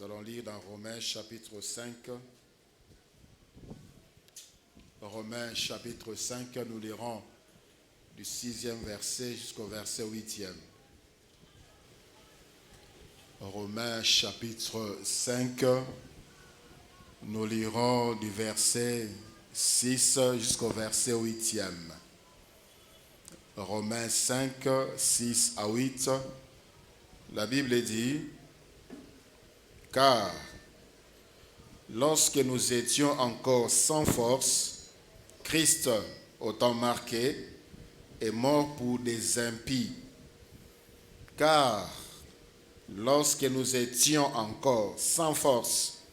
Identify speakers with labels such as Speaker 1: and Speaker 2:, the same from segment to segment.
Speaker 1: Nous allons lire dans Romains chapitre 5. Romains chapitre 5, nous lirons du 6e verset jusqu'au verset 8e. Romains chapitre 5, nous lirons du verset 6 jusqu'au verset 8e. Romains 5, 6 à 8, la Bible dit: car lorsque nous étions encore sans force, Christ, au temps marqué, est mort pour des impies. Car lorsque nous étions encore sans force,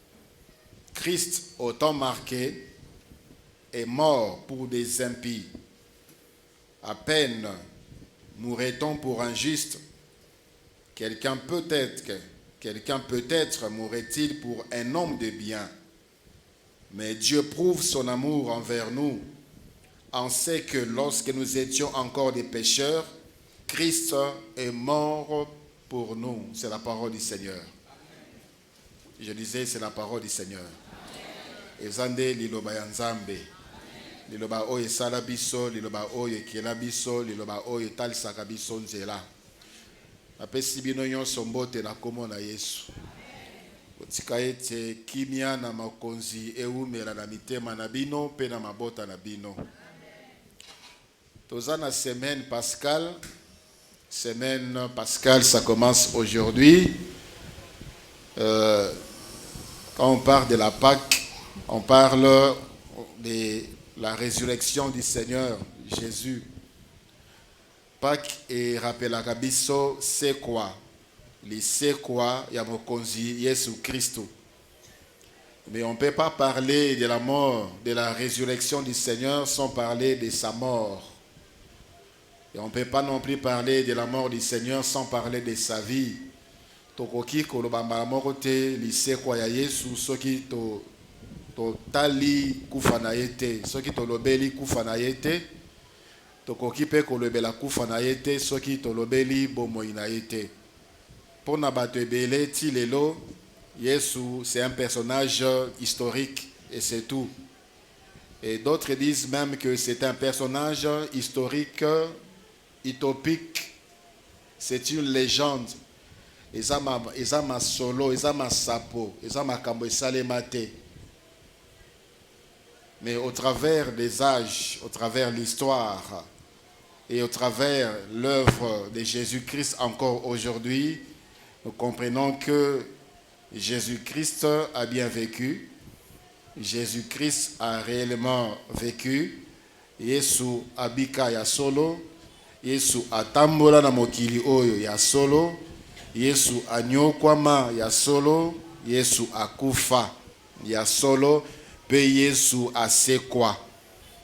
Speaker 1: Christ, au temps marqué, est mort pour des impies. À peine mourrait-on pour un juste, quelqu'un peut-être mourrait-il pour un homme de bien. Mais Dieu prouve son amour envers nous, en ce que lorsque nous étions encore des pécheurs, Christ est mort pour nous. C'est la parole du Seigneur. Je disais, c'est la parole du Seigneur. Ezande liloba ya Nzambe. Liloba oyo esala biso, liloba oyo ekela biso, liloba oyo etalisaka biso nzela. Apesi bino nyonso mbote na kombo na Yesu. Otika ete kimia na makonzi eumela na mitema na bino pe na mabota na bino. Toza na semaine pascale. Semaine pascale, ça commence aujourd'hui. Quand on parle de la Pâque, on parle de la résurrection du Seigneur Jésus. Pâque et rappelaka biso c'est quoi? C'est quoi ya mokonzi Yesu Christ. Mais on ne peut pas parler de la mort, de la résurrection du Seigneur sans parler de sa mort. Et on ne peut pas non plus parler de la mort du Seigneur sans parler de sa vie. Tokoki kolobamba moko te lisekwa ya Yesu soki to tali kufa na yete, soki to lobeli kufa na yete, tokoki pe kolobela kufa na yete soki to lobeli bomoi na yete. Pour na bato ebele ti lelo, Yesu c'est un personnage historique et c'est tout. Et d'autres disent même que c'est un personnage historique, utopique. C'est une légende. Ezama solo, ezama sapo, ezama kambo esalema te. Mais au travers des âges, au travers l'histoire et au travers l'œuvre de Jésus-Christ encore aujourd'hui, nous comprenons que Jésus-Christ a bien vécu. Jésus-Christ a réellement vécu. Yesu abika ya solo. Yesu atambola na mokili oyo ya solo. Yesu anyokwama ya solo. Yesu akufa ya solo. Pe Yesu asekwa.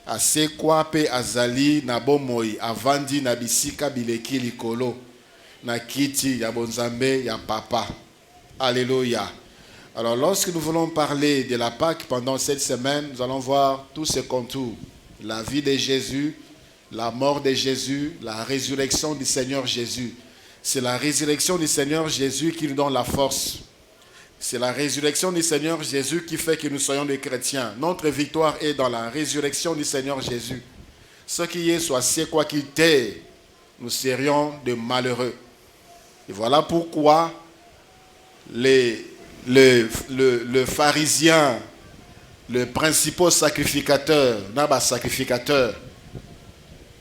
Speaker 1: Asekwa pe azali na bomoi avandi na bisika bileki likolo. Na kiti ya bonzambe ya papa. Alléluia. Alors lorsque nous voulons parler de la Pâque pendant cette semaine, nous allons voir tous ces contours. La vie de Jésus, la mort de Jésus, la résurrection du Seigneur Jésus. C'est la résurrection du Seigneur Jésus qui nous donne la force. C'est la résurrection du Seigneur Jésus qui fait que nous soyons des chrétiens. Notre victoire est dans la résurrection du Seigneur Jésus. Ce qui est soit c'est quoi qu'il t'est, nous serions de malheureux. Et voilà pourquoi le pharisien, le principal sacrificateur, naba sacrificateur,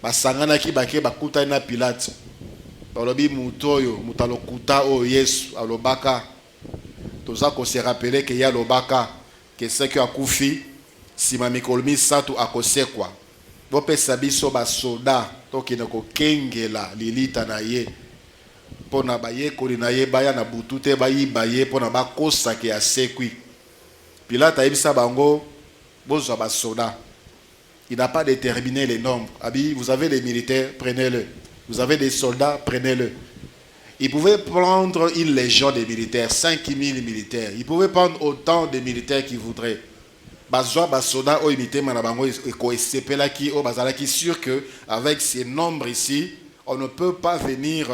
Speaker 1: basangana ki bake bakuta na Pilate. Balobi mutoyo, mutalokuta o Yesu alobaka. Toza ko se rappeler que ya lobaka que ce qui a koufi si ma mikolmi satu akosekwa. Bo pesa biso ba soldat to kinoko kengela lilita na ye. Pona baye kolina ye baya na butute bayi baye pona bakosa ke asekwi. Pilate a ebisa bango bozwa ba soldat. Il n'a pas déterminé les nombres. Abi, vous avez des militaires, prenez-le. Vous avez des soldats, prenez-le. Il pouvait prendre une légion de militaires, 5000 militaires. Il pouvait prendre autant de militaires qu'il voudrait. Bazwa basoda o imité manabango eko esepela ki o bazala ki sûr que avec ces nombres ici, on ne peut pas venir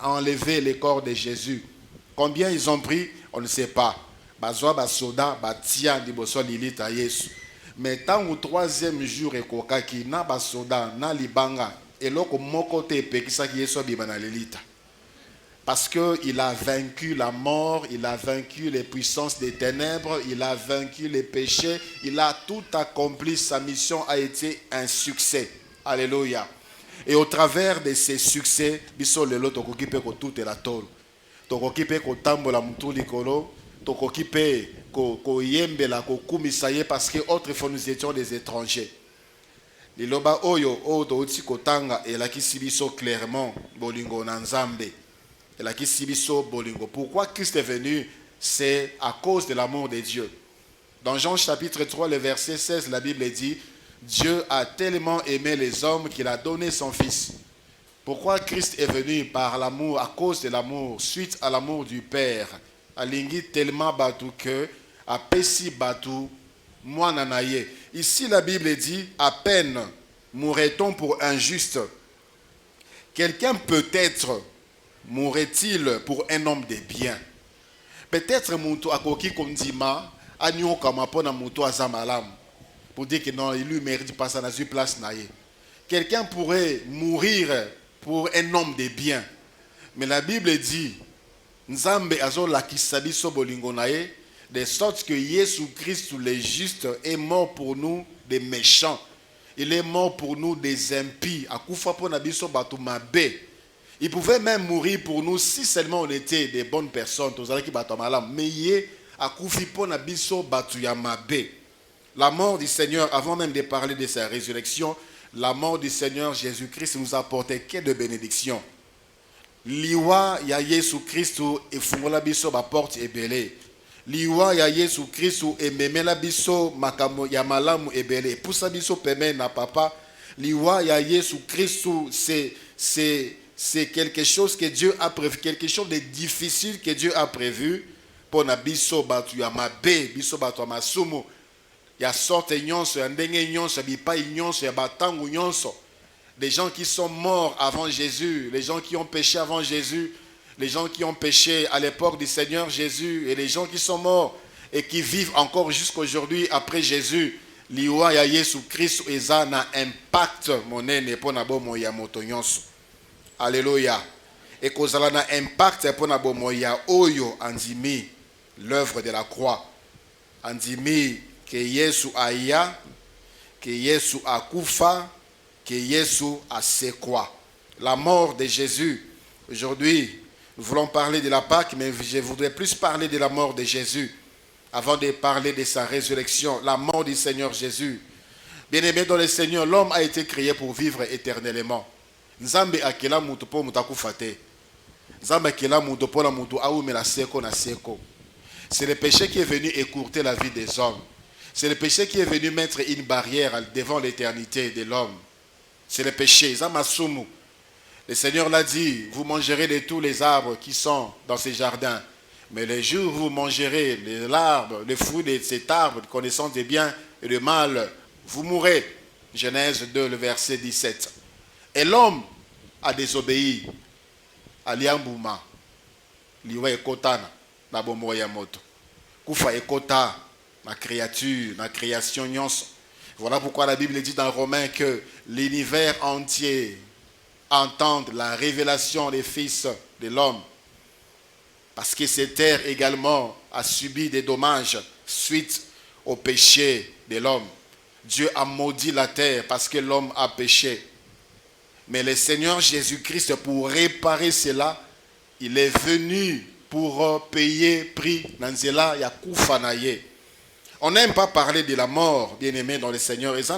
Speaker 1: enlever les corps de Jésus. Combien ils ont pris, on ne sait pas. bazwa basoda batia liboso lilita Yesu. Mais tant au troisième jour ekokaki na basoda na libanga eloko moko te epekisaki Yesu abima na lilita. Parce qu'il a vaincu la mort, il a vaincu les puissances des ténèbres, il a vaincu les péchés, il a tout accompli, sa mission a été un succès. Alléluia. Et au travers de ces succès, biso lelo tokoki pe ko tout la tolo. Tokoki pe ko tambola mutu likolo, tokoki pe ko yembela ko kumisa ye parce que autrefois nous étions des étrangers. Liloba oyo o to uti kotanga elakisi biso clairement bolingo na Nzambe. Pourquoi Christ est venu? C'est à cause de l'amour de Dieu. Dans Jean chapitre 3, le verset 16, la Bible dit Dieu a tellement aimé les hommes qu'il a donné son Fils. Pourquoi Christ est venu? Par l'amour, à cause de l'amour, suite à l'amour du Père. Alingi tellement batu que, a pesi batu, moi nanaye. Ici, la Bible dit à peine mourrait-on pour un juste. Quelqu'un peut-être mourrait-il pour un homme de bien? Peut-être Moutou Akoki Kondima, Agnon Kamapona Moutou Azamalam, pour dire que non, il lui mérite pas ça dans une place naïe. Quelqu'un pourrait mourir pour un homme de bien. Mais la Bible dit, Nzambe Azo Lakisabiso Bolingo naïe, de sorte que Jésus Christ, le juste, est mort pour nous des méchants. Il est mort pour nous des impies. Akufa po nabiso batu mabe. Il pouvait même mourir pour nous si seulement on était des bonnes personnes. Mais la mort du Seigneur, avant même de parler de sa résurrection, la mort du Seigneur Jésus-Christ nous a apporté que de bénédictions. Liwa ya Yesu Christu et fungola biso ba porte ebele. Liwa ya Yesu Christu et memela biso makamo ya malamu ebele. Poussa biso peme na papa. Liwa ya Yesu Christu c'est quelque chose que Dieu a prévu, quelque chose de difficile que Dieu a prévu pour na biso batu ya mabe, biso batu ya masumu, ya sorte nyonso, ya ndenge nyonso, ya bipai nyonso, ya batangu nyonso. Des gens qui sont morts avant Jésus, les gens qui ont péché avant Jésus, les gens qui ont péché à l'époque du Seigneur Jésus, et les gens qui sont morts et qui vivent encore jusqu'aujourd'hui après Jésus. Liwa ya Yesu Christ eza na impact monene po na bomo ya moto nyonso. Alléluia. Et kozala na impact po na bomo ya oyo andimi l'œuvre de la croix. Andimi que Yesu aya, que Yesu akufa, que Yesu asekwa. La mort de Jésus. Aujourd'hui, nous voulons parler de la Pâque, mais je voudrais plus parler de la mort de Jésus avant de parler de sa résurrection, la mort du Seigneur Jésus. Bien-aimé dans le Seigneur, l'homme a été créé pour vivre éternellement. Nzambe akela mutu po mutakufa te. Nzambe akela mutu po na mutu awumela seko na seko. C'est le péché qui est venu écourter la vie des hommes. C'est le péché qui est venu mettre une barrière devant l'éternité de l'homme. C'est le péché. Zamasumu. Le Seigneur l'a dit, vous mangerez de tous les arbres qui sont dans ces jardins. Mais le jour où vous mangerez les fruits de cet arbre, connaissance des biens et du mal, vous mourrez. Genèse 2, le verset 17. Et l'homme a désobéi à Liambouma. Liwa ekotana na bomoya moto. Kufa ekota na créature, na création nyonso. Voilà pourquoi la Bible dit dans Romains que l'univers entier entend la révélation des fils de l'homme. Parce que cette terre également a subi des dommages suite au péché de l'homme. Dieu a maudit la terre parce que l'homme a péché. Mais le Seigneur Jésus-Christ, pour réparer cela, il est venu pour payer prix. On n'aime pas parler de la mort, bien-aimé dans le Seigneur. Il y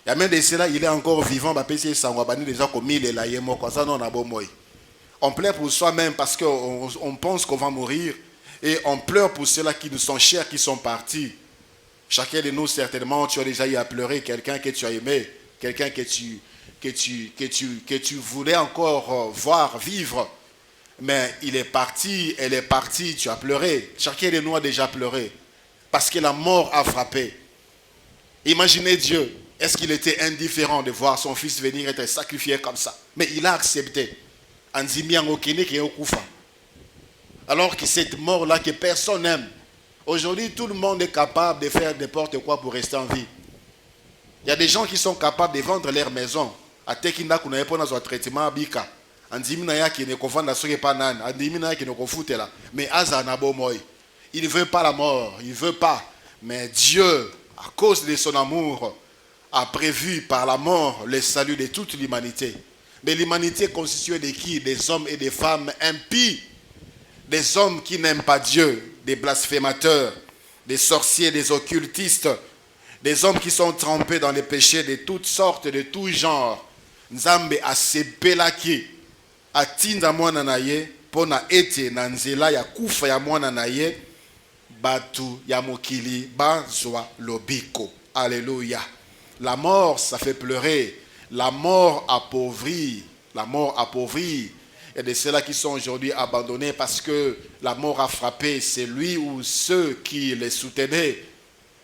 Speaker 1: a même de cela, il est encore vivant. On pleure pour soi-même parce qu'on pense qu'on va mourir. Et on pleure pour ceux-là qui nous sont chers, qui sont partis. Chacun de nous, certainement, tu as déjà eu à pleurer quelqu'un que tu as aimé, quelqu'un que tu voulais encore voir vivre. Mais il est parti, elle est partie, tu as pleuré. Chacun de nous a déjà pleuré. Parce que la mort a frappé. Imaginez Dieu. Est-ce qu'il était indifférent de voir son fils venir être sacrifié comme ça? Mais il a accepté. Anzimi angokene ke okufa. Alors que cette mort-là que personne n'aime. Aujourd'hui, tout le monde est capable de faire n'importe quoi pour rester en vie. Il y a des gens qui sont capables de vendre leur maison. À Tekinda, qu'on n'avait pas dans un traitement à Bika. Andimina qui ne confond la soirée pas nan. Andimina qui ne confute là. Mais Azanabo moi. Il ne veut pas la mort. Il ne veut pas. Mais Dieu, à cause de son amour, a prévu par la mort le salut de toute l'humanité. Mais l'humanité est constituée de qui? Des hommes et des femmes impies. Des hommes qui n'aiment pas Dieu. Des blasphémateurs. Des sorciers, des occultistes. Des hommes qui sont trempés dans les péchés de toutes sortes, de tout genre. Nzambe asepelaki atinda mwana na ye pona ete na nzela ya kufa ya mwana na ye batu ya mokili bazwa lobiko. Alléluia. La mort, ça fait pleurer. La mort appauvrit. La mort appauvrit. Il y a de ceux-là qui sont aujourd'hui abandonnés parce que la mort a frappé celui ou ceux qui les soutenaient.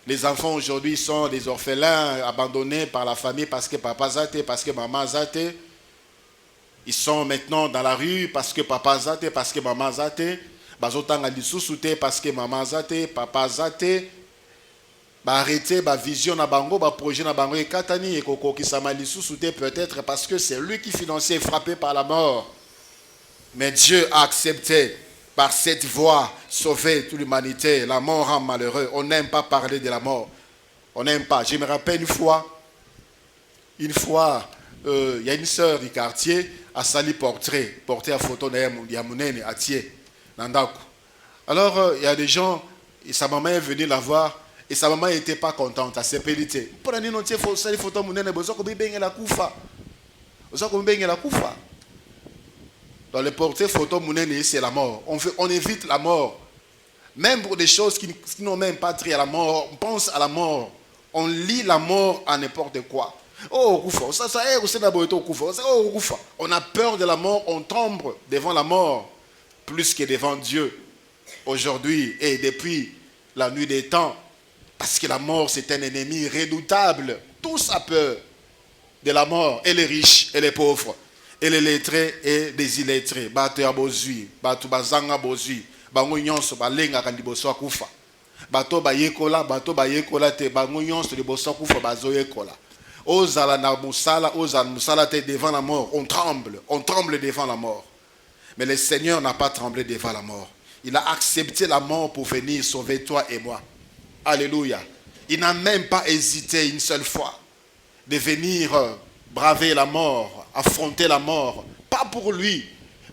Speaker 1: Les enfants aujourd'hui sont des orphelins abandonnés par la famille parce que papa zate, parce que maman zate. Ils sont maintenant dans la rue parce que papa zate, parce que maman zate. Bazotanga lisusuté parce que maman zate, papa zate. Ba arrêter, ba vision na bango, ba projet na bango et katani et koko qui sama lisusuté peut-être parce que c'est lui qui finançait frappé par la mort. Mais Dieu a accepté. Par cette voie, sauver toute l'humanité. La mort rend malheureux. On n'aime pas parler de la mort. On n'aime pas. Je me rappelle une fois, il y a une sœur du quartier a sali portrait à photo de Yamunene à Thier, Nandaku. Alors, il y a des gens, et sa maman est venue la voir, et sa maman n'était pas contente, à ses pélités. Pour aller dans sali photo Munene, besoin qu'on baigne la koufa. Besoin qu'on baigne la koufa. Dans le portrait photo Mounene, c'est la mort. On évite la mort. Même pour des choses qui n'ont même pas trait à la mort, on pense à la mort. On lit la mort à n'importe quoi. Oh, on a peur de la mort, on tombe devant la mort plus que devant Dieu. Aujourd'hui et depuis la nuit des temps, parce que la mort c'est un ennemi redoutable. Tous ont peur de la mort, et les riches et les pauvres. Et les lettrés et des illettrés. Bato ya bozui, bato bazanga bozui, bango nyonso balenga kandi boso kufa. Bato ba yekola te bango nyonso de boso kufa bazo yekola. Ozala na musala, ozala musala te devant la mort, on tremble devant la mort. Mais le Seigneur n'a pas tremblé devant la mort. Il a accepté la mort pour venir sauver toi et moi. Alléluia. Il n'a même pas hésité une seule fois de venir braver la mort, affronter la mort, pas pour lui,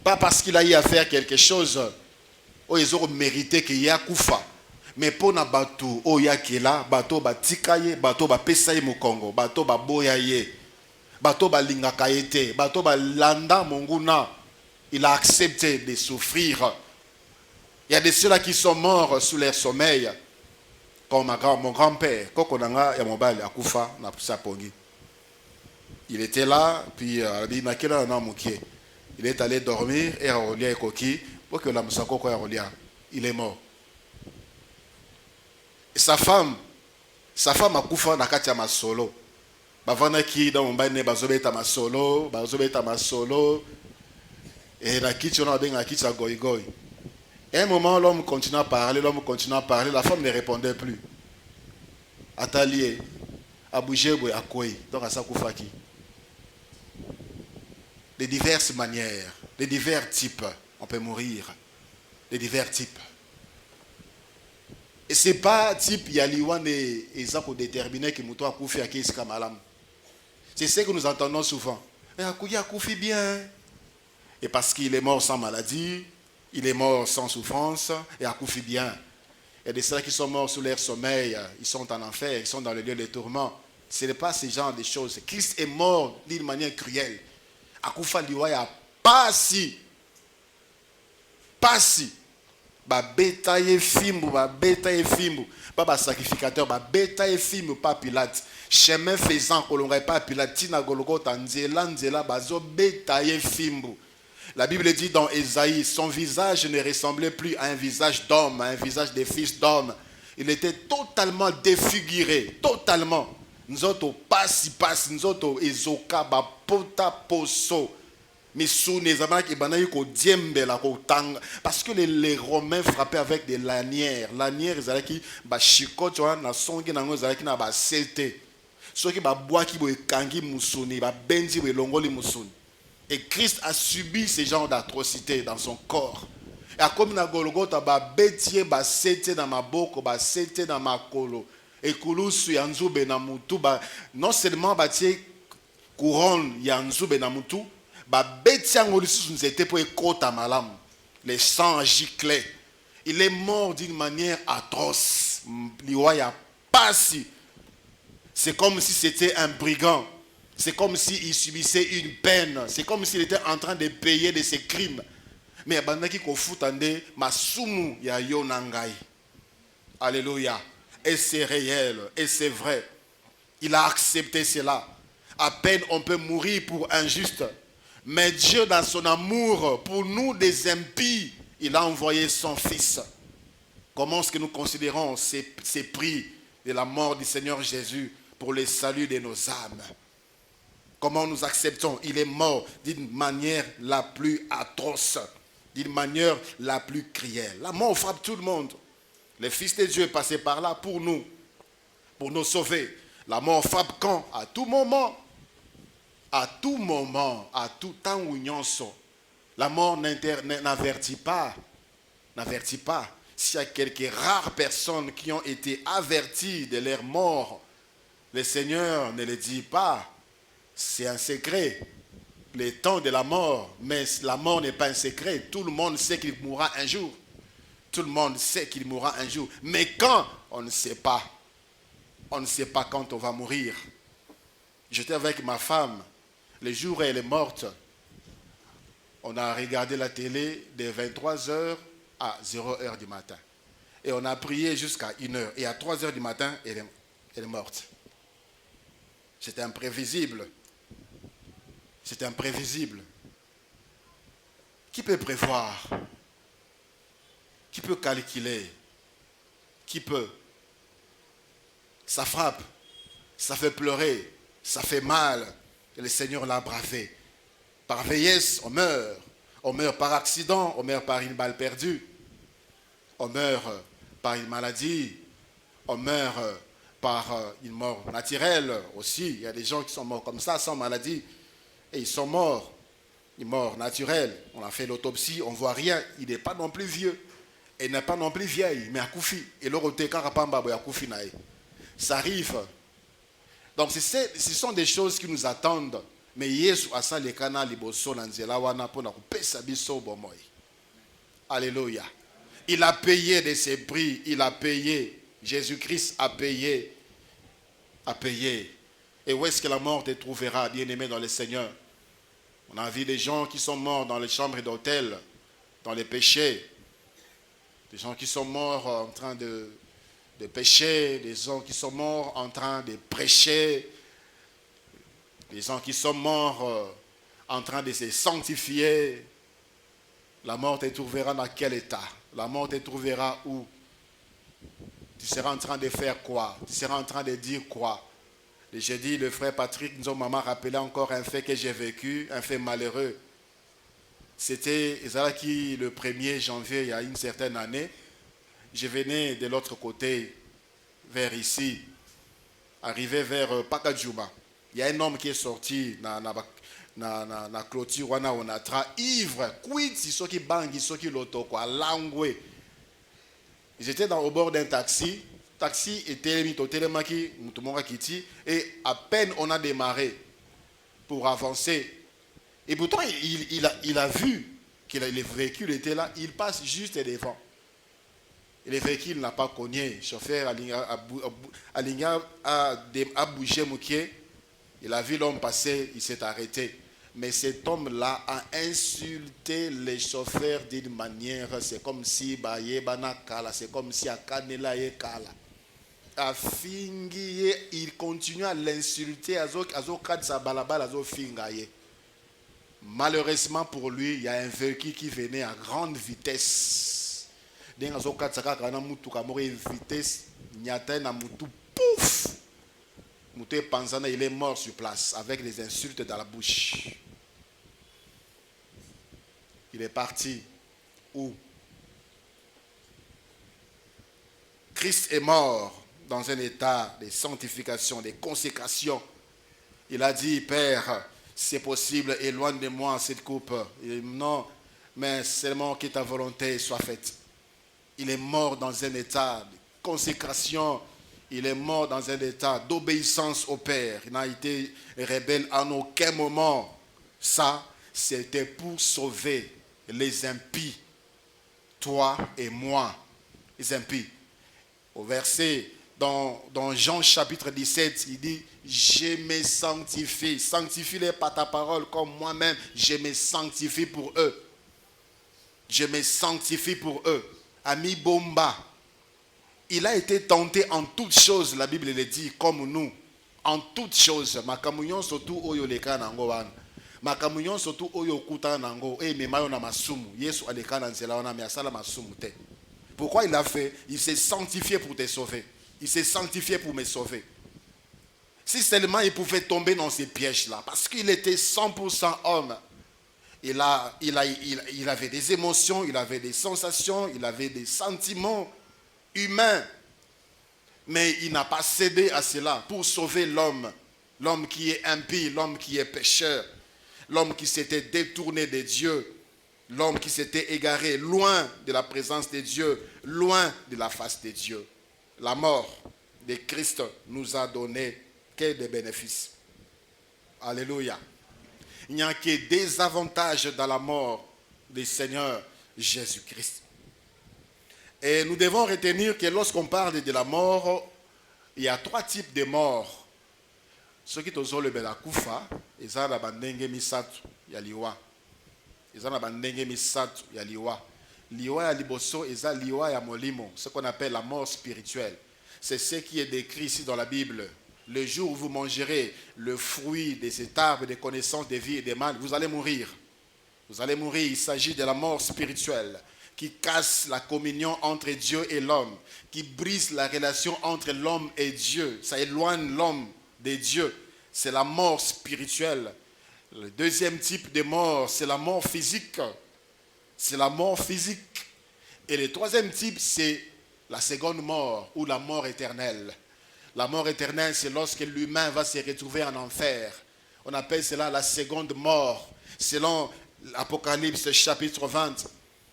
Speaker 1: pas parce qu'il a eu à faire quelque chose où ils ont mérité qu'il y a koufa, mais pour na batu o ya kela, bato ba tikaye, bato ba pesaye mu Congo, bato ba boyaye, bato ba lingakaete, bato ba landa monguna, il a accepté de souffrir. Il y a des ceux-là qui sont morts sous leur sommeil, comme mon grand-père, Kokonanga Yamobali akufa na Sapongi. Il était là, puis il est allé dormir et il est mort. Et sa femme a koufa na kati ya masolo. Bavana ki dans mbane bazobeta masolo, et la kiti on a benga kiti ya goigoi. Et à un moment l'homme continue à parler, la femme ne répondait plus. Atalié, Aboujebwe Akoi, donc à sa koufaki. De diverses manières, de divers types, on peut mourir. De divers types. Et ce n'est pas type Yaliwan et ça pour déterminer que Moutou a koufi à Kis Kamalam. C'est ce que nous entendons souvent. Mais Akouya a koufi bien. Et parce qu'il est mort sans maladie, il est mort sans souffrance, et a koufi bien. Il y a des ceux qui sont morts sous leur sommeil, ils sont en enfer, ils sont dans le lieu des tourments. Ce n'est pas ce genre de choses. Christ est mort d'une manière cruelle. Akufa liwaya pasi ba betaye fimbu ba sacrificateur ba betaye fimbu pa Pilate chemin faisant kolonga pa Pilate tina Golgotha nzela bazo betaye fimbu. La Bible dit dans Ésaïe, son visage ne ressemblait plus à un visage d'homme, à un visage de fils d'homme. Il était totalement défiguré, totalement. Nous autres pasi, nous autres ezoka ba pota poso. Parce que les Romains frappaient avec des lanières. Lanières, ils qui chicot, tu vois, na songi nango ils na ba selte. Ceux qui ba bois qui bo kangi musuni, ba benzi bo longoli musuni. Et Christ a subi ce genre d'atrocité dans son corps. Et comme na Golgotha ba betie ba selte na maboko, ba selte na makolo. Et kulusu yanzube na mutu ba non seulement ba tie couronne yanzube na mutu. Les sangs giclaient. Il est mort d'une manière atroce. C'est comme si c'était un brigand. C'est comme s'il subissait une peine. C'est comme s'il était en train de payer de ses crimes. Mais alléluia. Et c'est réel. Et c'est vrai. Il a accepté cela. À peine on peut mourir pour un juste. Mais Dieu, dans son amour pour nous des impies, il a envoyé son Fils. Comment est-ce que nous considérons ces prix de la mort du Seigneur Jésus pour le salut de nos âmes? Comment nous acceptons? Il est mort d'une manière la plus atroce, d'une manière la plus cruelle. La mort frappe tout le monde. Le Fils de Dieu est passé par là pour nous sauver. La mort frappe quand? À tout moment. À tout moment, à tout temps où nous sommes, la mort n'avertit pas. N'avertit pas. S'il y a quelques rares personnes qui ont été averties de leur mort, le Seigneur ne le dit pas. C'est un secret. Le temps de la mort, mais la mort n'est pas un secret. Tout le monde sait qu'il mourra un jour. Tout le monde sait qu'il mourra un jour. Mais quand? On ne sait pas. On ne sait pas quand on va mourir. J'étais avec ma femme. Le jour où elle est morte, on a regardé la télé de 23h à 0h du matin. Et on a prié jusqu'à 1h. Et à 3h du matin, elle est morte. C'était imprévisible. C'était imprévisible. Qui peut prévoir? Qui peut calculer? Qui peut? Ça frappe. Ça fait pleurer. Ça fait mal. Et le Seigneur l'a bravé. Par vieillesse, on meurt. On meurt par accident, on meurt par une balle perdue. On meurt par une maladie. On meurt par une mort naturelle aussi. Il y a des gens qui sont morts comme ça, sans maladie. Et ils sont morts. Une mort naturelle. On a fait l'autopsie, on ne voit rien. Il n'est pas non plus vieux. Et il n'est pas non plus vieille, mais à Koufi. Et l'autre, ça arrive. Donc ce sont des choses qui nous attendent. Mais Yesu asa lekana liboso na nzela wana pona kupesa biso bomoy. Alléluia. Il a payé de ses prix, il a payé. Jésus-Christ a payé. A payé. Et où est-ce que la mort te trouvera, bien-aimé dans le Seigneur? On a vu des gens qui sont morts dans les chambres d'hôtel, dans les péchés. Des gens qui sont morts en train de pécher, des gens qui sont morts en train de prêcher, des gens qui sont morts en train de se sanctifier. La mort te trouvera dans quel état? La mort te trouvera où? Tu seras en train de faire quoi? Tu seras en train de dire quoi? Et j'ai dit, le frère Patrick nous m'a rappelé encore un fait que j'ai vécu, un fait malheureux. C'était le 1er janvier, il y a une certaine année. Je venais de l'autre côté, vers ici, arrivé vers Pakadjouma. Il y a un homme qui est sorti dans la clôture, on a ivre, quid, ceux qui bangent, ceux qui l'auto, quoi, langue. J'étais au bord d'un taxi. Taxi était mis au télémaki, et à peine on a démarré pour avancer. Et pourtant, il a vu que le véhicule était là, il passe juste devant. Et le véhicule n'a pas cogné. Le chauffeur a bougé Moukier. Il a vu l'homme passer, il s'est arrêté. Mais cet homme-là a insulté les chauffeurs d'une manière, c'est comme si c'est comme si Akanela et Kala. Il continue à l'insulter. Malheureusement pour lui, il y a un véhicule qui venait à grande vitesse. Vitesse, pouf! Il est mort sur place avec des insultes dans la bouche. Il est parti où Christ est mort dans un état de sanctification, de consécration. Il a dit, Père, si c'est possible, éloigne de moi cette coupe. Il dit, non, mais seulement que ta volonté soit faite. Il est mort dans un état de consécration. Il est mort dans un état d'obéissance au Père. Il n'a été rebelle en aucun moment. Ça, c'était pour sauver les impies. Toi et moi, les impies. Au verset, dans Jean chapitre 17, il dit, je me sanctifie. Sanctifie-les par ta parole comme moi-même, je me sanctifie pour eux. Je me sanctifie pour eux. Ami Bomba, il a été tenté en toutes choses, la Bible le dit, comme nous. En toutes choses. Makamunyon surtout oyo leka nango wana. Makamunyon surtout oyo kuta nango. Mais mayo na masumu. Yesu aleka na nzela wana me asala masumu te. Pourquoi il a fait? Il s'est sanctifié pour te sauver. Il s'est sanctifié pour me sauver. Si seulement il pouvait tomber dans ces pièges-là, parce qu'il était 100% homme. Il avait des émotions, il avait des sensations, il avait des sentiments humains. Mais il n'a pas cédé à cela pour sauver l'homme. L'homme qui est impie, l'homme qui est pécheur, l'homme qui s'était détourné de Dieu. L'homme qui s'était égaré loin de la présence de Dieu, loin de la face de Dieu. La mort de Christ nous a donné que des bénéfices. Alléluia. Il n'y a que des avantages dans la mort du Seigneur Jésus-Christ. Et nous devons retenir que lorsqu'on parle de la mort, il y a 3 types de morts. Ceux qui ont le belakufa, ils ont la bandenge misatu yaliwa. Ils ont la bandenge misatu yaliwa. Liwa ya liboso, ils ont liwa ya molimo, ce qu'on appelle la mort spirituelle. C'est ce qui est décrit ici dans la Bible. Le jour où vous mangerez le fruit de cet arbre de connaissance des vies et des mal, vous allez mourir. Vous allez mourir. Il s'agit de la mort spirituelle qui casse la communion entre Dieu et l'homme, qui brise la relation entre l'homme et Dieu. Ça éloigne l'homme de Dieu. C'est la mort spirituelle. Le deuxième type de mort, c'est la mort physique. C'est la mort physique. Et le troisième type, c'est la seconde mort ou la mort éternelle. La mort éternelle, c'est lorsque l'humain va se retrouver en enfer. On appelle cela la seconde mort. Selon l'Apocalypse chapitre 20,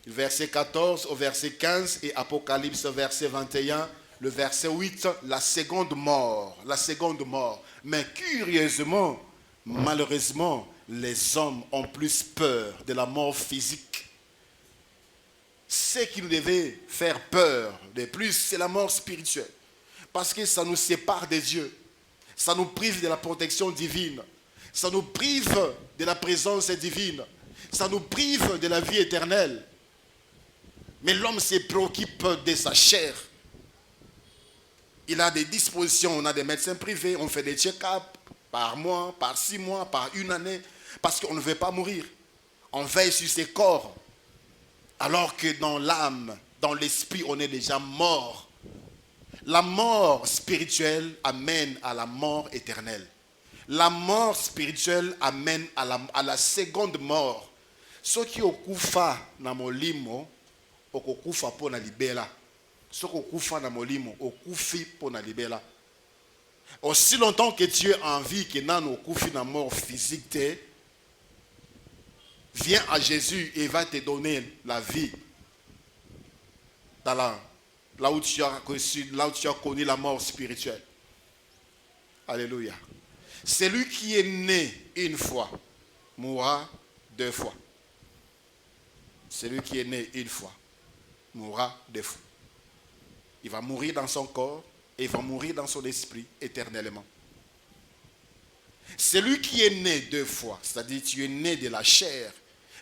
Speaker 1: verset 14 au verset 15 et Apocalypse verset 21, le verset 8, la seconde mort. La seconde mort. Mais curieusement, malheureusement, les hommes ont plus peur de la mort physique. Ce qui nous devait faire peur de plus, c'est la mort spirituelle. Parce que ça nous sépare de Dieu. Ça nous prive de la protection divine. Ça nous prive de la présence divine. Ça nous prive de la vie éternelle. Mais l'homme se préoccupe de sa chair. Il a des dispositions. On a des médecins privés. On fait des check-up par mois, par 6 mois, par 1 année. Parce qu'on ne veut pas mourir. On veille sur ses corps. Alors que dans l'âme, dans l'esprit, on est déjà mort. La mort spirituelle amène à la mort éternelle. La mort spirituelle amène à la seconde mort. Ceux qui okufa na molimo, okufa po na libela. Ceux qui okufa na molimo, okufi po na libela. Aussi longtemps que tu es en vie, que nan okufi na mort physique, viens à Jésus et il va te donner la vie. Là où tu as connu la mort spirituelle. Alléluia. Celui qui est né une fois mourra 2 fois. Celui qui est né une fois mourra 2 fois. Il va mourir dans son corps et il va mourir dans son esprit éternellement. Celui qui est né 2 fois, c'est-à-dire tu es né de la chair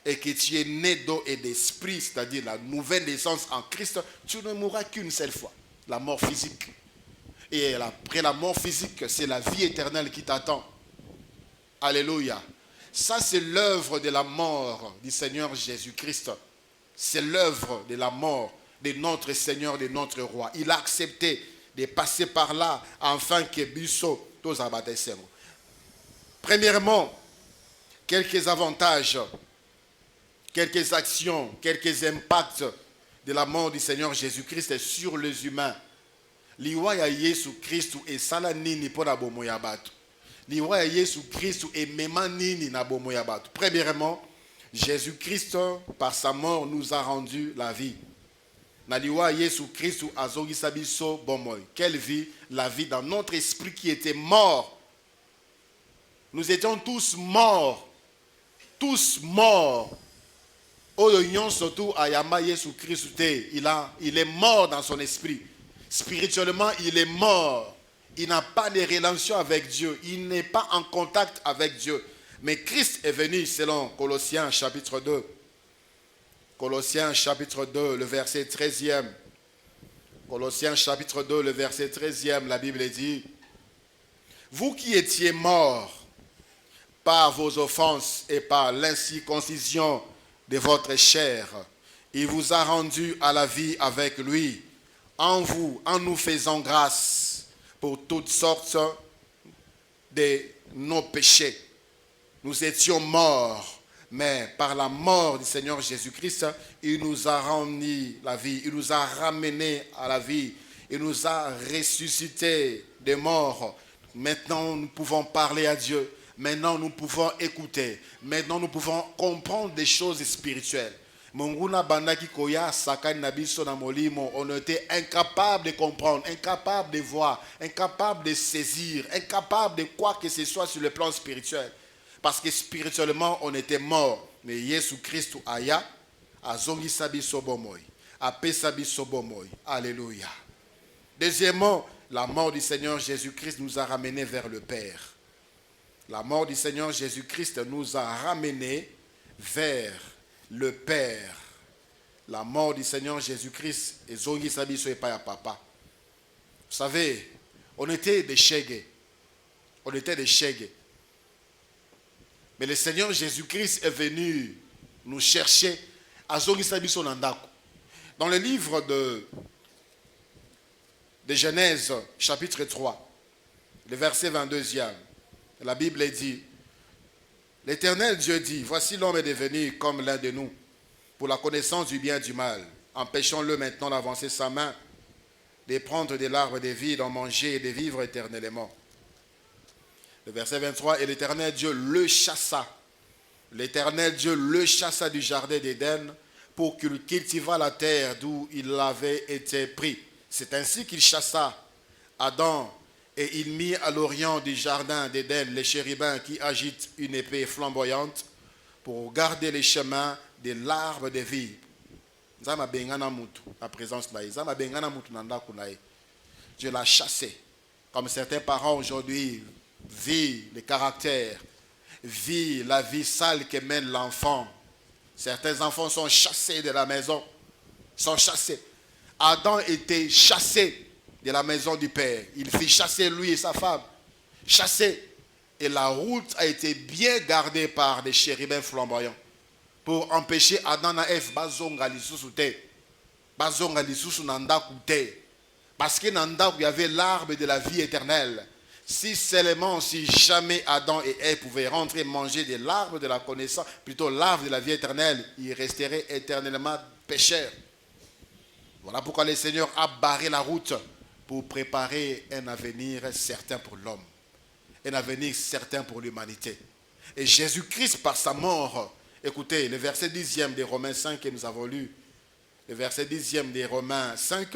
Speaker 1: et que tu es né d'eau et d'esprit, c'est-à-dire la nouvelle naissance en Christ, tu ne mourras qu'une seule fois, la mort physique. Et après la mort physique, c'est la vie éternelle qui t'attend. Alléluia. Ça, c'est l'œuvre de la mort du Seigneur Jésus-Christ. C'est l'œuvre de la mort de notre Seigneur, de notre Roi. Il a accepté de passer par là afin que Bisso tous abattissent. Premièrement, quelques avantages quelques actions, quelques impacts de la mort du Seigneur Jésus-Christ sur les humains. Liwa ya Yesu Christ et sala nini pour la bomo ya batu. Liwa ya Yesu Christ et mema nini na bomo ya batu. Premièrement, Jésus-Christ, par sa mort, nous a rendu la vie. Na liwa Yesu Christ azongi sabiso bomoy. Quelle vie? La vie dans notre esprit qui était mort. Nous étions tous morts. Tous morts. Oyo surtout ayama Yesu Christ, il est mort dans son esprit. Spirituellement, il est mort. Il n'a pas de relation avec Dieu. Il n'est pas en contact avec Dieu. Mais Christ est venu selon Colossiens chapitre 2. Colossiens chapitre 2, le verset 13e. Colossiens chapitre 2, le verset 13e, la Bible dit: vous qui étiez morts par vos offenses et par l'incirconcision de votre chair, il vous a rendu à la vie avec lui, en nous faisant grâce pour toutes sortes de nos péchés. Nous étions morts, mais par la mort du Seigneur Jésus-Christ, il nous a rendu la vie, il nous a ramenés à la vie, il nous a ressuscités des morts. Maintenant, nous pouvons parler à Dieu. Maintenant, nous pouvons écouter. Maintenant, nous pouvons comprendre des choses spirituelles. On était incapable de comprendre, incapable de voir, incapable de saisir, incapable de quoi que ce soit sur le plan spirituel. Parce que spirituellement, on était mort. Mais Jésus Christ aya, azongi sabi sobomoy, ape sabi sobomoy. Alléluia. Deuxièmement, la mort du Seigneur Jésus-Christ nous a ramenés vers le Père. La mort du Seigneur Jésus-Christ nous a ramenés vers le Père. La mort du Seigneur Jésus-Christ est zongi sabi so epa ya papa. Vous savez, on était des chègues. On était des chègues. Mais le Seigneur Jésus-Christ est venu nous chercher à zongi sabi so nandako. Dans le livre de Genèse, chapitre 3, le verset 22e, la Bible dit: l'Éternel Dieu dit, voici l'homme est devenu comme l'un de nous, pour la connaissance du bien et du mal. Empêchons-le maintenant d'avancer sa main, de prendre de l'arbre de vie, d'en manger et de vivre éternellement. Le verset 23, et l'Éternel Dieu le chassa. L'Éternel Dieu le chassa du jardin d'Éden pour qu'il cultivât la terre d'où il avait été pris. C'est ainsi qu'il chassa Adam, et il mit à l'orient du jardin d'Éden les chérubins qui agitent une épée flamboyante pour garder les chemins de l'arbre de vie. La présence de Dieu l'a chassé. Comme certains parents aujourd'hui vivent le caractère, vivent la vie sale que mène l'enfant. Certains enfants sont chassés de la maison, sont chassés. Adam était chassé de la maison du Père. Il fit chasser lui et sa femme. Chassé. Et la route a été bien gardée par des chérubins flamboyants pour empêcher Adam et Ève bazonga lisusu te. Bazonga lisusu nandaku te. Parce que nandaku il y avait l'arbre de la vie éternelle. Si seulement, si jamais Adam et Ève pouvaient rentrer et manger de l'arbre de la connaissance, plutôt l'arbre de la vie éternelle, ils resteraient éternellement pécheurs. Voilà pourquoi le Seigneur a barré la route pour préparer un avenir certain pour l'homme, un avenir certain pour l'humanité. Et Jésus-Christ, par sa mort, écoutez, le verset 10e des Romains 5 que nous avons lu, le verset 10e des Romains 5,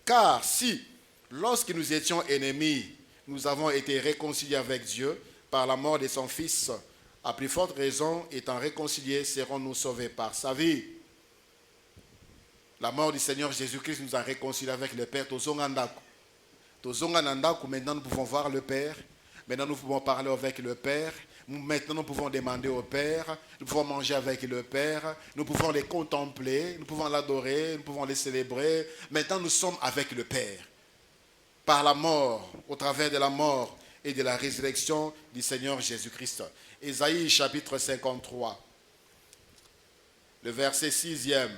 Speaker 1: car si, lorsque nous étions ennemis, nous avons été réconciliés avec Dieu par la mort de son Fils, à plus forte raison, étant réconciliés, serons-nous sauvés par sa vie. La mort du Seigneur Jésus-Christ nous a réconciliés avec le Père. Maintenant nous pouvons voir le Père. Maintenant nous pouvons parler avec le Père. Maintenant nous pouvons demander au Père. Nous pouvons manger avec le Père. Nous pouvons les contempler. Nous pouvons l'adorer. Nous pouvons les célébrer. Maintenant nous sommes avec le Père. Par la mort, au travers de la mort et de la résurrection du Seigneur Jésus-Christ. Ésaïe chapitre 53. Le verset 6e.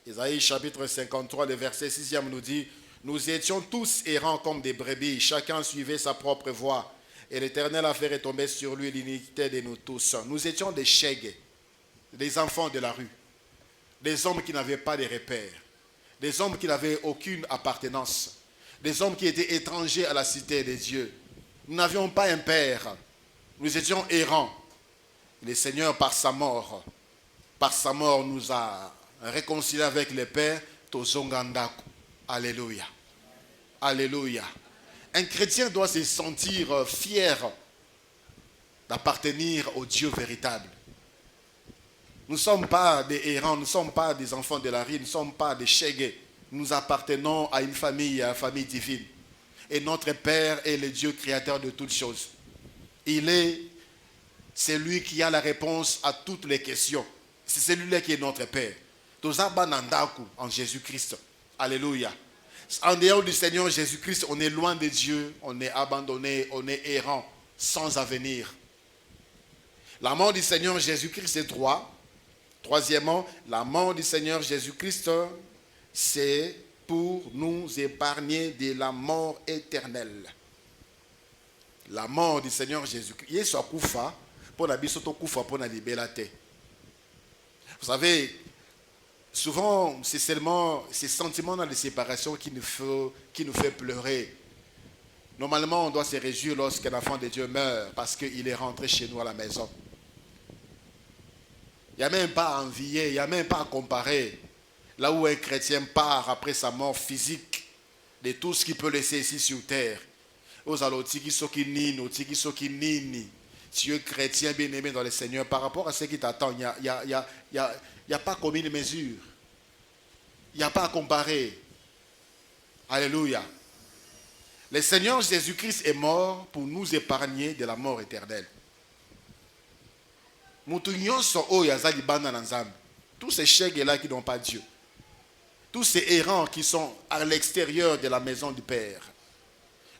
Speaker 1: Ésaïe chapitre 53, le verset 6e nous dit: nous étions tous errants comme des brebis, chacun suivait sa propre voie, et l'Éternel a fait retomber sur lui l'iniquité de nous tous. Nous étions des chègues. des enfants de la rue, des hommes qui n'avaient pas de repères, des hommes qui n'avaient aucune appartenance, des hommes qui étaient étrangers à la cité des dieux. Nous n'avions pas un père, nous étions errants. Le Seigneur, par sa mort, nous a réconciliés avec le Père. Tozongandaku. Alléluia. Alléluia. Un chrétien doit se sentir fier d'appartenir au Dieu véritable. Nous ne sommes pas des errants, nous ne sommes pas des enfants de la rue, nous ne sommes pas des chégués. Nous appartenons à une famille divine. Et notre Père est le Dieu créateur de toutes choses. C'est lui qui a la réponse à toutes les questions. C'est celui-là qui est notre Père. En Jésus-Christ. Alléluia. En dehors du Seigneur Jésus-Christ, on est loin de Dieu, on est abandonné, on est errant, sans avenir. La mort du Seigneur Jésus-Christ est trois. Troisièmement, la mort du Seigneur Jésus-Christ, c'est pour nous épargner de la mort éternelle. La mort du Seigneur Jésus-Christ. Vous savez, souvent, c'est seulement ces sentiments de séparation qui nous fait pleurer. Normalement, on doit se réjouir lorsqu'un enfant de Dieu meurt parce qu'il est rentré chez nous à la maison. Il n'y a même pas à envier, il n'y a même pas à comparer. Là où un chrétien part après sa mort physique de tout ce qu'il peut laisser ici sur terre. Tu es chrétien bien-aimé dans le Seigneur. Par rapport à ce qui t'attend, il n'y a pas comme une mesure. Il n'y a pas à comparer. Alléluia. Le Seigneur Jésus-Christ est mort pour nous épargner de la mort éternelle. Tous ces chèques-là qui n'ont pas Dieu. Tous ces errants qui sont à l'extérieur de la maison du Père.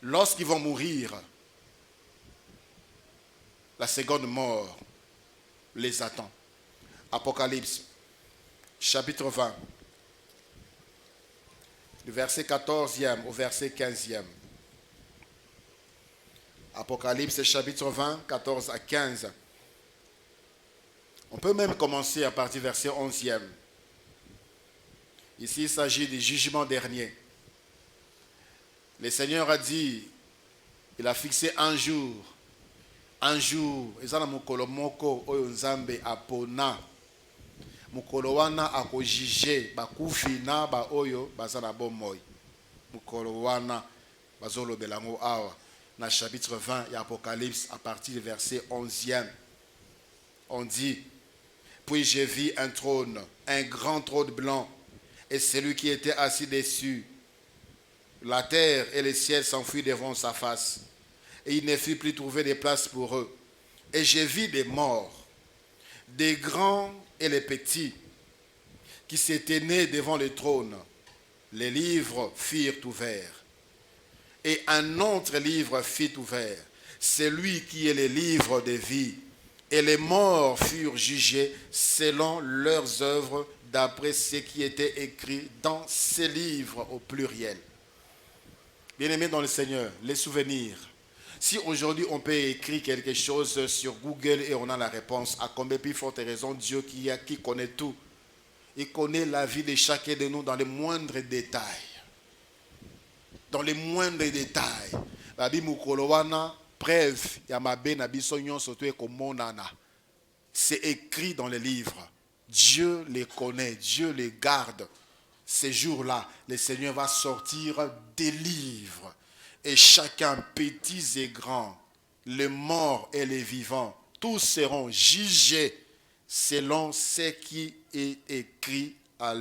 Speaker 1: Lorsqu'ils vont mourir, la seconde mort les attend. Apocalypse, chapitre 20, du verset 14e au verset 15e. Apocalypse, chapitre 20, 14 à 15. On peut même commencer à partir du verset 11e. Ici, il s'agit du jugement dernier. Le Seigneur a dit, il a fixé un jour, ezana mukolo moko oyo nzambe apona mukolo wana akojije bakufi na ba oyo bazana bomoi mukolo wana bazolobela ngo awa na chapitre 20 et Apocalypse à partir du verset 11e. On dit, puis j'ai vu un trône, un grand trône blanc, et celui qui était assis dessus. La terre et le ciel s'enfuient devant sa face, et il ne fut plus trouvé de place pour eux. Et j'ai vu des morts, des grands et les petits, qui s'étaient nés devant le trône. Les livres furent ouverts. Et un autre livre fut ouvert, celui qui est le livre de vie. Et les morts furent jugés selon leurs œuvres, d'après ce qui était écrit dans ces livres au pluriel. Bien-aimés dans le Seigneur, les souvenirs. Si aujourd'hui on peut écrire quelque chose sur Google et on a la réponse, à combien plus forte raison Dieu qui connaît tout, il connaît la vie de chacun de nous dans les moindres détails. Dans les moindres détails. La Bible mukolowana preuve yamabe na biso nyonso to ekomonana. C'est écrit dans les livres. Dieu les connaît, Dieu les garde. Ces jours-là, le Seigneur va sortir des livres. Et chacun, petits et grands, les morts et les vivants, tous seront jugés selon ce qui est écrit à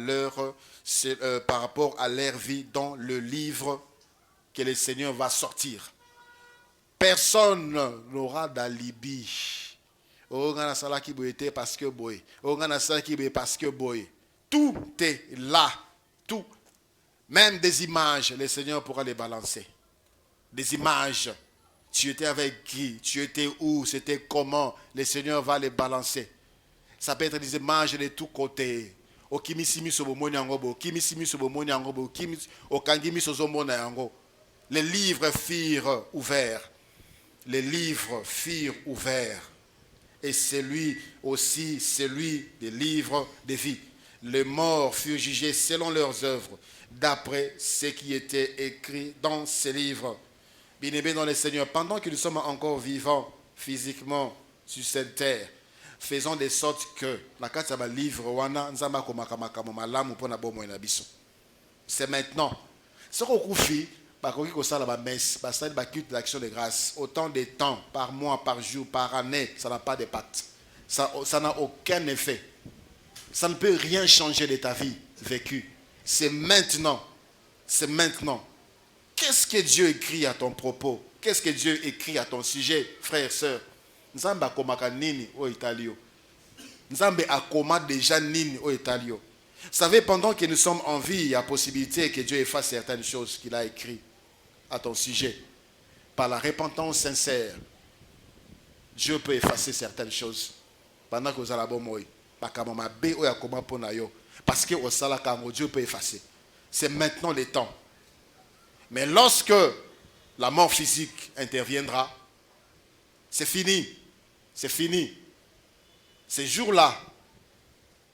Speaker 1: par rapport à leur vie dans le livre que le Seigneur va sortir. Personne n'aura d'alibi. Tout est là. Tout. Même des images, le Seigneur pourra les balancer. Des images. Tu étais avec qui? Tu étais où? C'était comment? Le Seigneur va les balancer. Ça peut être des images de tous côtés. Les livres furent ouverts. Les livres furent ouverts. et celui aussi, celui des livres de vie. Les morts furent jugés selon leurs œuvres, d'après ce qui était écrit dans ces livres. Bien-aimés dans le Seigneur, pendant que nous sommes encore vivants physiquement sur cette terre, faisons de sorte que la carte de livre c'est maintenant. Ce qu'on confie, l'action de grâce, autant de temps, par mois, par jour, par année, ça n'a pas de patte. Ça n'a aucun effet. Ça ne peut rien changer de ta vie vécue. C'est maintenant. C'est maintenant. Qu'est-ce que Dieu écrit à ton propos? Qu'est-ce que Dieu écrit à ton sujet, frères et sœurs? Nzambe akomaka nini o Italio. Nzambe akoma déjà nini o Italio. Vous savez, pendant que nous sommes en vie, il y a possibilité que Dieu efface certaines choses qu'il a écrites à ton sujet. Par la repentance sincère, Dieu peut effacer certaines choses. Pendant que vous allez parce que au Salakamo, Dieu peut effacer. C'est maintenant le temps. Mais lorsque la mort physique interviendra, c'est fini. C'est fini. Ces jours-là,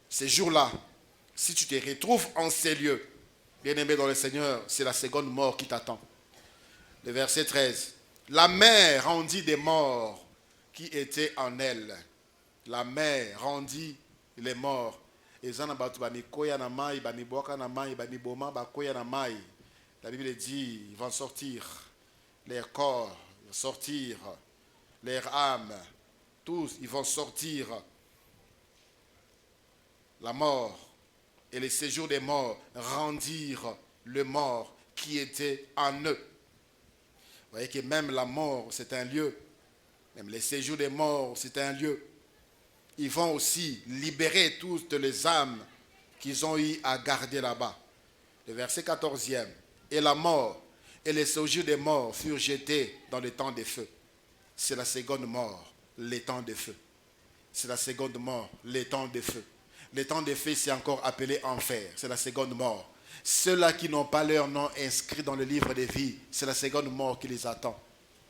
Speaker 1: si tu te retrouves en ces lieux, bien-aimé dans le Seigneur, c'est la seconde mort qui t'attend. Le verset 13. La mer rendit des morts qui étaient en elle. La mer rendit les morts. La Bible dit, ils vont sortir. Leurs corps vont sortir. Leurs âmes, tous, ils vont sortir. La mort et les séjours des morts rendirent le mort qui était en eux. Vous voyez que même la mort, c'est un lieu. Même les séjours des morts, c'est un lieu. Ils vont aussi libérer toutes les âmes qu'ils ont eu à garder là-bas. Le verset 14e. Et la mort et les séjours des morts furent jetés dans le temps des feux. C'est la seconde mort, les temps des feux. C'est la seconde mort, les temps des feux. Les temps des feux, c'est encore appelé enfer. C'est la seconde mort. Ceux-là qui n'ont pas leur nom inscrit dans le livre des vies, c'est la seconde mort qui les attend.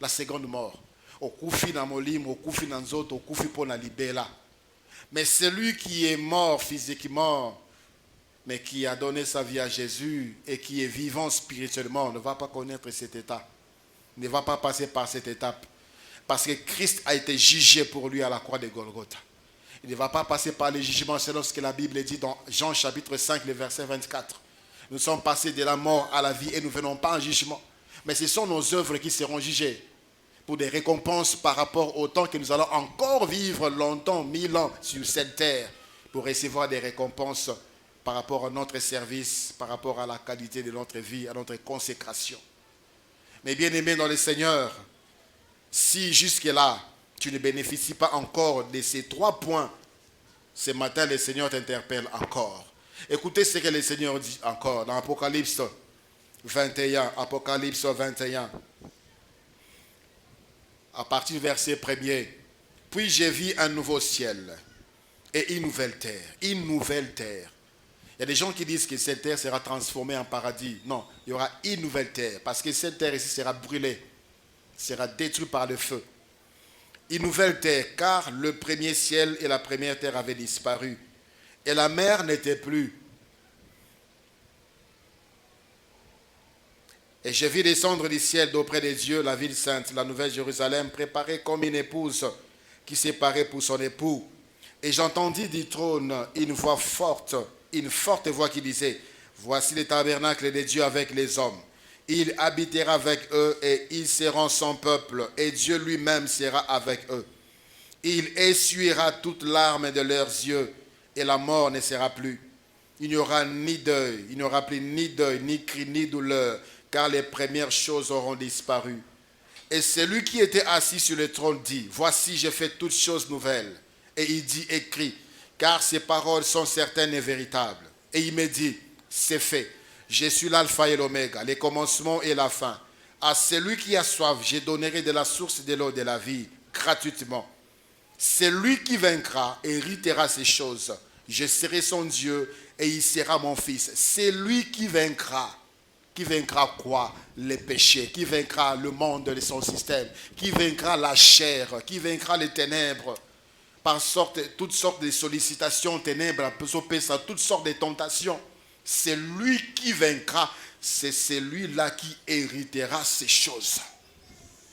Speaker 1: La seconde mort. Au koufi na molim, au koufi na nzoto, au koufi pour na libéla. Mais celui qui est mort physiquement, mais qui a donné sa vie à Jésus et qui est vivant spirituellement, ne va pas connaître cet état. Ne va pas passer par cette étape. Parce que Christ a été jugé pour lui à la croix de Golgotha. Il ne va pas passer par le jugement selon ce que la Bible dit dans Jean chapitre 5, le verset 24. Nous sommes passés de la mort à la vie et nous ne venons pas en jugement. Mais ce sont nos œuvres qui seront jugées pour des récompenses par rapport au temps que nous allons encore vivre longtemps, 1000 ans sur cette terre, pour recevoir des récompenses par rapport à notre service, par rapport à la qualité de notre vie, à notre consécration. Mais bien aimé dans le Seigneur, si jusque-là, tu ne bénéficies pas encore de ces 3 points, ce matin, le Seigneur t'interpelle encore. Écoutez ce que le Seigneur dit encore dans Apocalypse 21. Apocalypse 21. À partir du verset 1er. Puis j'ai vu un nouveau ciel et une nouvelle terre. Une nouvelle terre. Il y a des gens qui disent que cette terre sera transformée en paradis. Non, il y aura une nouvelle terre. Parce que cette terre ici sera brûlée. Sera détruite par le feu. Une nouvelle terre, car le premier ciel et la première terre avaient disparu. Et la mer n'était plus. Et je vis descendre du ciel d'auprès de Dieu la ville sainte, la nouvelle Jérusalem, préparée comme une épouse qui s'est parée pour son époux. Et j'entendis du trône une forte voix qui disait, voici le tabernacle de Dieu avec les hommes. Il habitera avec eux et ils seront son peuple et Dieu lui-même sera avec eux. Il essuiera toute larme de leurs yeux et la mort ne sera plus. Il n'y aura ni deuil, il n'y aura plus ni deuil, ni cri, ni douleur, car les premières choses auront disparu. Et celui qui était assis sur le trône dit, voici je fais toutes choses nouvelles. Et il dit, écrit, car ces paroles sont certaines et véritables. Et il me dit, c'est fait. Je suis l'alpha et l'oméga, le commencement et la fin. À celui qui a soif, je donnerai de la source de l'eau de la vie, gratuitement. Celui qui vaincra héritera ces choses. Je serai son Dieu et il sera mon fils. C'est lui qui vaincra. Qui vaincra quoi? Les péchés. Qui vaincra le monde et son système. Qui vaincra la chair. Qui vaincra les ténèbres. par toutes sortes de sollicitations ténèbres, toutes sortes de tentations. C'est lui qui vaincra. C'est celui-là qui héritera ces choses.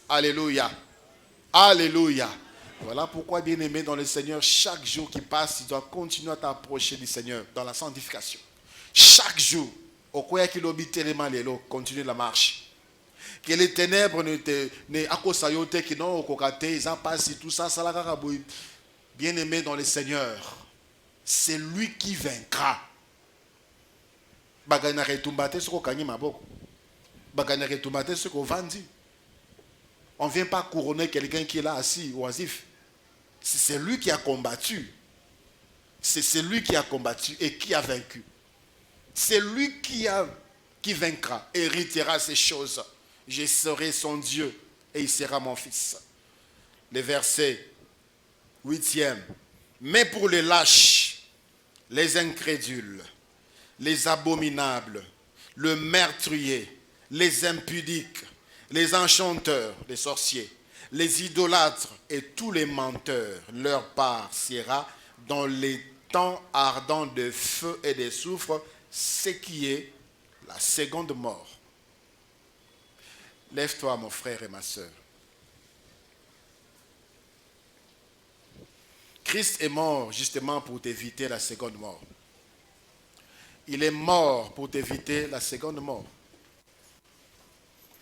Speaker 1: Alléluia. Alléluia. Voilà pourquoi, bien-aimé dans le Seigneur, chaque jour qui passe, tu dois continuer à t'approcher du Seigneur dans la sanctification. Chaque jour, continue la marche. Que les ténèbres ne accosayote qui n'ont aucun ils en passent tout ça, ça bien-aimé dans le Seigneur, c'est lui qui vaincra. On ne vient pas couronner quelqu'un qui est là assis, oisif. C'est lui qui a combattu. C'est lui qui a combattu et qui a vaincu. C'est lui qui vaincra, héritera ces choses. Je serai son Dieu et il sera mon fils. Le verset 8e. Mais pour les lâches, les incrédules, les abominables, le meurtrier, les impudiques, les enchanteurs, les sorciers, les idolâtres et tous les menteurs, leur part sera dans les temps ardents de feu et de soufre, ce qui est la seconde mort. Lève-toi, mon frère et ma soeur. Christ est mort justement pour t'éviter la seconde mort. Il est mort pour t'éviter la seconde mort.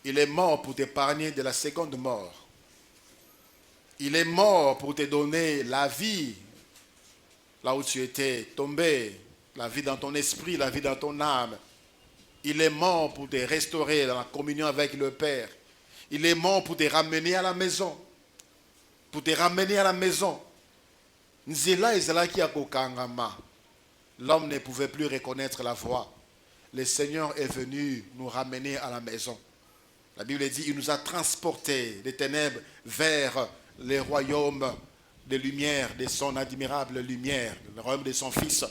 Speaker 1: Il est mort pour t'épargner de la seconde mort. Il est mort pour te donner la vie là où tu étais tombé, la vie dans ton esprit, la vie dans ton âme. Il est mort pour te restaurer dans la communion avec le Père. Il est mort pour te ramener à la maison. Pour te ramener à la maison. L'homme ne pouvait plus reconnaître la voix. Le Seigneur est venu nous ramener à la maison. La Bible dit, il nous a transportés des ténèbres vers le royaume de lumière, de son admirable lumière, le royaume de son Fils.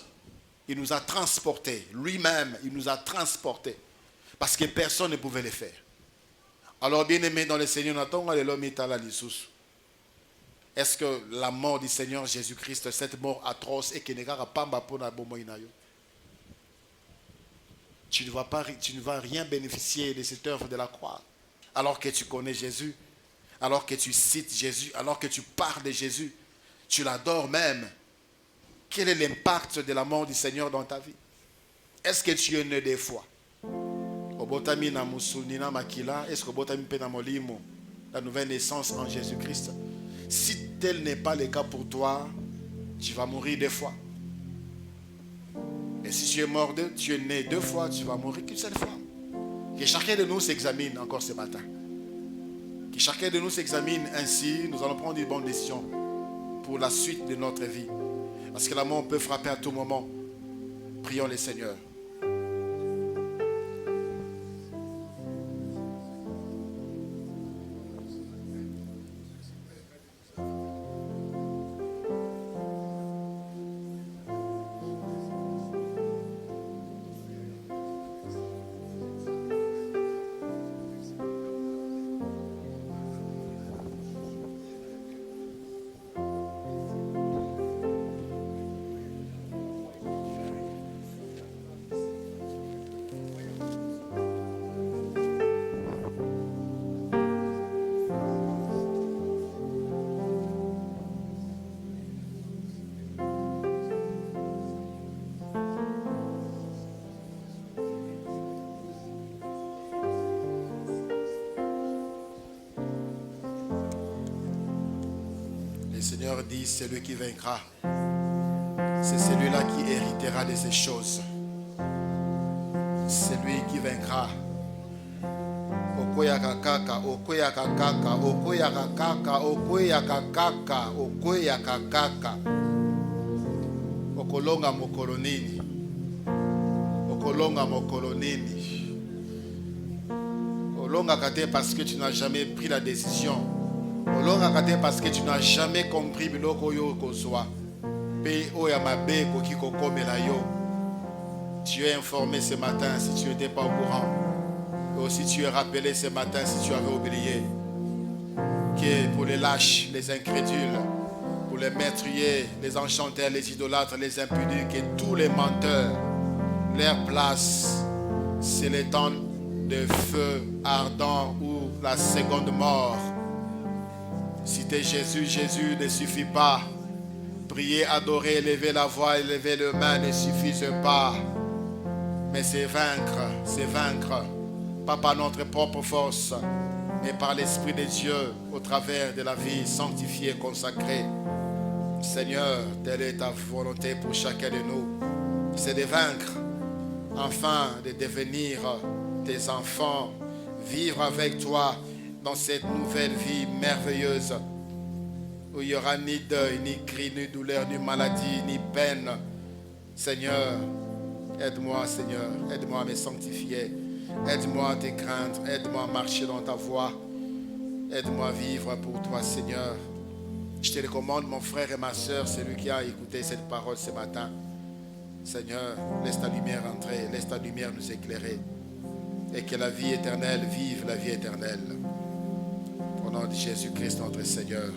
Speaker 1: Il nous a transportés, lui-même, il nous a transportés, parce que personne ne pouvait le faire. Alors, bien-aimé dans le Seigneur, est-ce que la mort du Seigneur Jésus-Christ, cette mort atroce, et qui n'est pas tu ne vas rien bénéficier de cette œuvre de la croix, alors que tu connais Jésus, alors que tu cites Jésus, alors que tu parles de Jésus, tu l'adores même. Quel est l'impact de la mort du Seigneur dans ta vie? Est-ce que tu es né des fois? Est-ce que la nouvelle naissance en Jésus-Christ? Si tel n'est pas le cas pour toi, tu vas mourir 2 fois. Et si tu es mort, tu es né 2 fois, tu vas mourir qu'une seule fois. Que chacun de nous s'examine encore ce matin. Que chacun de nous s'examine ainsi, nous allons prendre une bonne décision pour la suite de notre vie. Parce que la mort peut frapper à tout moment. Prions le Seigneur. Le Seigneur dit, c'est lui qui vaincra. C'est celui-là qui héritera de ces choses. C'est lui qui vaincra. Okoyaka kaka, okoyaka kaka, okoyaka kaka, okoyaka kaka, okoyaka kaka. Okolonga mokolonini. Okolonga mokolonini. Olonga kate parce que tu n'as jamais pris la décision. Olonga kate parce que tu n'as jamais compris biloko yo kozwa. Pe oya mabe koki kokomela yo. Tu es informé ce matin si tu n'étais pas au courant. Et aussi tu es rappelé ce matin si tu avais oublié. Que pour les lâches, les incrédules, pour les meurtriers, les enchanteurs, les idolâtres, les impudiques et tous les menteurs. Leur place, c'est les temps de feu ardent ou la seconde mort. Citer Jésus, Jésus ne suffit pas. Prier, adorer, élever la voix, élever les mains ne suffisent pas. Mais c'est vaincre, pas par notre propre force, mais par l'Esprit de Dieu au travers de la vie sanctifiée, consacrée. Seigneur, telle est ta volonté pour chacun de nous. C'est de vaincre, enfin de devenir tes enfants, vivre avec toi dans cette nouvelle vie merveilleuse où il n'y aura ni deuil, ni cri, ni douleur, ni maladie, ni peine. Seigneur, aide-moi, Seigneur, aide-moi à me sanctifier, aide-moi à te craindre, aide-moi à marcher dans ta voie, aide-moi à vivre pour toi, Seigneur. Je te recommande, mon frère et ma soeur, celui qui a écouté cette parole ce matin. Seigneur, laisse ta lumière entrer, laisse ta lumière nous éclairer, et que la vie éternelle vive la vie éternelle. Au nom de Jésus-Christ, notre Seigneur.